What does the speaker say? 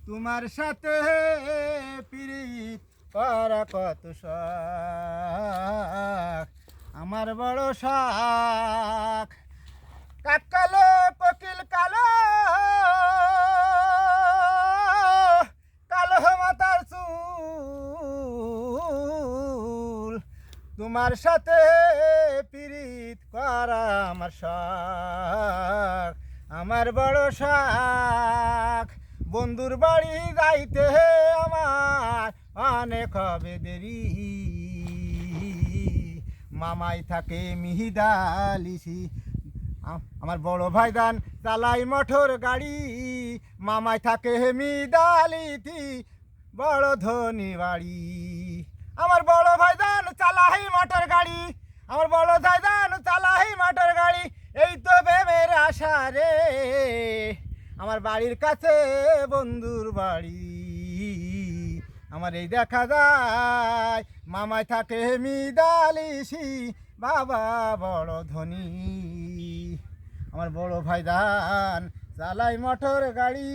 তোমার সাথে পিরিত করা কত শখ, আমার বড় শখ। কাক কালো কোকিল কালো, কালো মাথার চুল, তোমার সাথে পিরিত করা আমার শখ, আমার বড় শখ। বন্ধুর বাড়ি যাইতে আমার অনেক হবে দেরি, মামাই থাকে মিহিদালিসি। আমার বড় ভাইদান চালাই মোটর গাড়ি, মামাই থাকে মিহিদালিতি বড় ধনী বাড়ি। আমার বড় ভাইদান চালাই মোটর গাড়ি, আমার বড় ভাইদান চালাই মোটর গাড়ি। এই তো প্রেমের আশা রে, আমার বাড়ির কাছে বন্ধুর বাড়ি। আমার এই দেখা যায় মামাই থাকে মিদালিসি, বাবা বড় ধনী। আমার বড় ভাইদান চালাই মোটর গাড়ি।